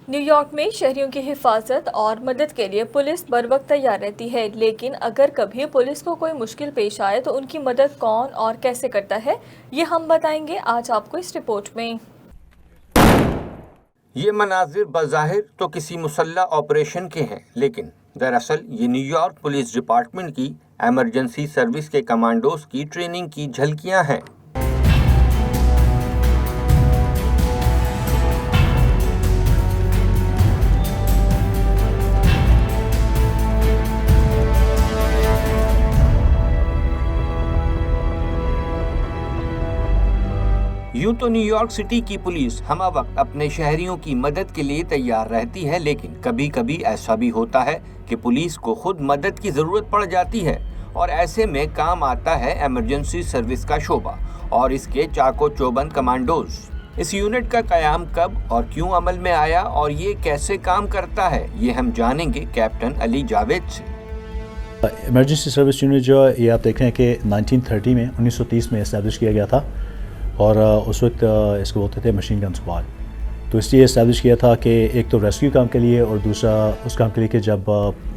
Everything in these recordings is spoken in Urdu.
نیو یارک میں شہریوں کی حفاظت اور مدد کے لیے پولیس بر وقت تیار رہتی ہے، لیکن اگر کبھی پولیس کو کوئی مشکل پیش آئے تو ان کی مدد کون اور کیسے کرتا ہے، یہ ہم بتائیں گے آج آپ کو اس رپورٹ میں۔ یہ مناظر بظاہر تو کسی مسلح آپریشن کے ہیں، لیکن دراصل یہ نیو یارک پولیس ڈپارٹمنٹ کی ایمرجنسی سروس کے کمانڈوز کی ٹریننگ کی جھلکیاں ہیں۔ یوں تو نیو یارک سٹی کی پولیس ہمہ وقت اپنے شہریوں کی مدد کے لیے تیار رہتی ہے، لیکن کبھی کبھی ایسا بھی ہوتا ہے کہ پولیس کو خود مدد کی ضرورت پڑ جاتی ہے، اور ایسے میں کام آتا ہے ایمرجنسی سروس کا شعبہ اور اس کے چاق و چوبند کمانڈوز۔ اس یونٹ کا قیام کب اور کیوں عمل میں آیا اور یہ کیسے کام کرتا ہے، یہ ہم جانیں گے کیپٹن علی جاوید سے۔ ایمرجنسی سروس یونٹ جو ہے یہ آپ دیکھ رہے ہیں کہ 1930 میں اسٹیبلش کیا گیا تھا، اور اس وقت اس کو بولتے تھے مشین گن اسکواڈ۔ تو اس لیے اسٹیبلش کیا تھا کہ ایک تو ریسکیو کام کے لیے، اور دوسرا اس کام کے لیے کہ جب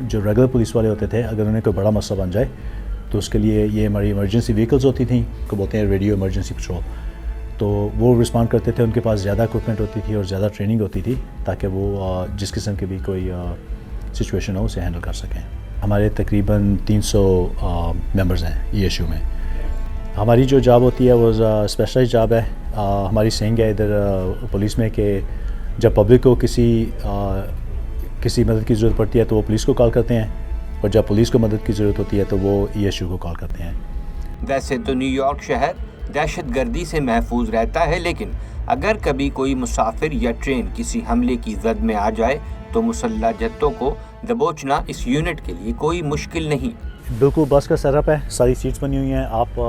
جو ریگولر پولیس والے ہوتے تھے اگر انہیں کوئی بڑا مسئلہ بن جائے تو اس کے لیے یہ ہماری ایمرجنسی وہیکلز ہوتی تھیں، کو بولتے ہیں ریڈیو ایمرجنسی پٹرول، تو وہ رسپونڈ کرتے تھے۔ ان کے پاس زیادہ اکوپمنٹ ہوتی تھی اور زیادہ ٹریننگ ہوتی تھی تاکہ وہ جس قسم کی بھی کوئی سچویشن ہو اسے ہینڈل کر سکیں۔ ہمارے تقریباً 300 ممبرز ہیں یہ ایشو میں۔ ہماری جو جاب ہوتی ہے وہ اسپیشلائز جاب ہے۔ ہماری سینگ ہے ادھر پولیس میں کہ جب پبلک کو کسی مدد کی ضرورت پڑتی ہے تو وہ پولیس کو کال کرتے ہیں، اور جب پولیس کو مدد کی ضرورت ہوتی ہے تو وہ ای ایس یو کو کال کرتے ہیں۔ ویسے تو نیو یارک شہر دہشت گردی سے محفوظ رہتا ہے، لیکن اگر کبھی کوئی مسافر یا ٹرین کسی حملے کی زد میں آ جائے تو مسلح جتوں کو دبوچنا اس یونٹ کے لیے کوئی مشکل نہیں۔ بالکل بس کا سیٹ اپ ہے، ساری سیٹس بنی ہوئی ہیں، آپ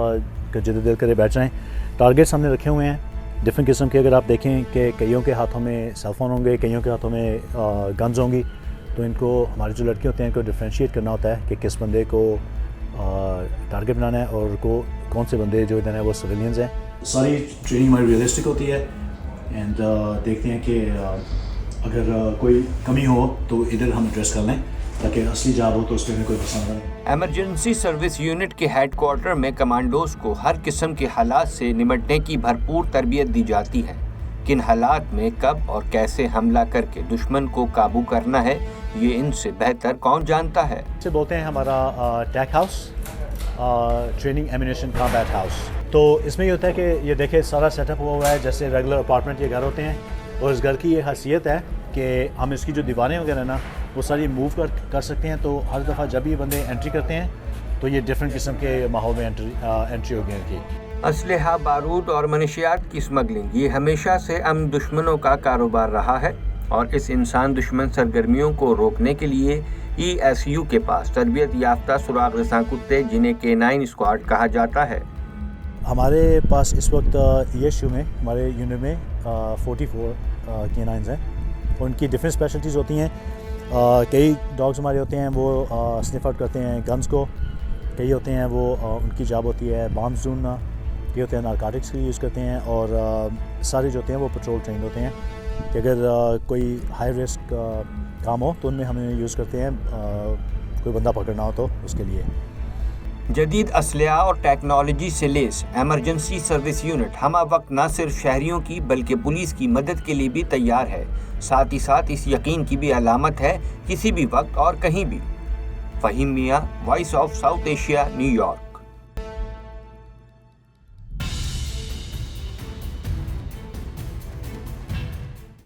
جدھر دل کرے بیٹھ جائیں۔ ٹارگیٹس ہم نے رکھے ہوئے ہیں ڈفرینٹ قسم کے۔ اگر آپ دیکھیں کہ کئیوں کے ہاتھوں میں سیل فون ہوں گے، کئیوں کے ہاتھوں میں گنز ہوں گی، تو ان کو ہمارے جو لڑکے ہوتے ہیں ان کو ڈفرینشیٹ کرنا ہوتا ہے کہ کس بندے کو ٹارگیٹ بنانا ہے اور کون سے بندے جو ادھر ہیں وہ سویلینز ہیں۔ ساری ٹریننگ ہماری ریئلسٹک ہوتی ہے، اینڈ دیکھتے ہیں کہ اگر کوئی کمی ہو تو ادھر ہم ایڈریس کر لیں تاکہ اصلی جاب ہو تو اس پہ کوئی پسند نہیں۔ ایمرجنسی سروس یونٹ کے ہیڈ کوارٹر میں کمانڈوز کو ہر قسم کے حالات سے نمٹنے کی بھرپور تربیت دی جاتی ہے۔ کن حالات میں کب اور کیسے حملہ کر کے دشمن کو قابو کرنا ہے، یہ ان سے بہتر کون جانتا ہے۔ سے بولتے ہیں ہمارا tech house, training ammunition combat house. تو اس میں یہ ہوتا ہے کہ یہ دیکھیں سارا سیٹ اپ ہوا ہے جیسے ریگولر اپارٹمنٹ کے گھر ہوتے ہیں، اور اس گھر کی یہ حیثیت ہے کہ ہم اس کی جو دیواریں وغیرہ نا وہ ساری موو کر سکتے ہیں۔ تو ہر دفعہ جب یہ بندے انٹری کرتے ہیں تو یہ ڈفرینٹ قسم کے ماحول میں انٹری ہوگی ان کی۔ اسلحہ، بارود اور منشیات کی اسمگلنگ یہ ہمیشہ سے امن دشمنوں کا کاروبار رہا ہے، اور اس انسان دشمن سرگرمیوں کو روکنے کے لیے ای ایس یو کے پاس تربیت یافتہ سراغ رساں کتے جنہیں K9 اسکواڈ کہا جاتا ہے۔ ہمارے پاس اس وقت ای ایس یو میں ہمارے یونٹ میں 44 K9s ہیں، ان کی ڈفرینٹ اسپیشلٹیز ہوتی ہیں۔ کئی ڈاگز ہمارے ہوتے ہیں وہ سنف آؤٹ کرتے ہیں گنز کو، کئی ہوتے ہیں وہ ان کی جاب ہوتی ہے بامز ڈھونڈنا، کئی ہوتے ہیں نارکوٹکس کے لیے یوز کرتے ہیں، اور سارے جو ہوتے ہیں وہ پٹرول ٹرینڈ ہوتے ہیں کہ اگر کوئی ہائی رسک کام ہو تو ان میں ہمیں یوز کرتے ہیں، کوئی بندہ پکڑنا ہو تو اس کے لیے۔ جدید اسلحہ اور ٹیکنالوجی سے لیس ایمرجنسی سروس یونٹ ہمہ وقت نہ صرف شہریوں کی بلکہ پولیس کی مدد کے لیے بھی تیار ہے، ساتھ ہی ساتھ اس یقین کی بھی علامت ہے کسی بھی وقت اور کہیں بھی۔ فہیم میاں، voice of South Asia, New York.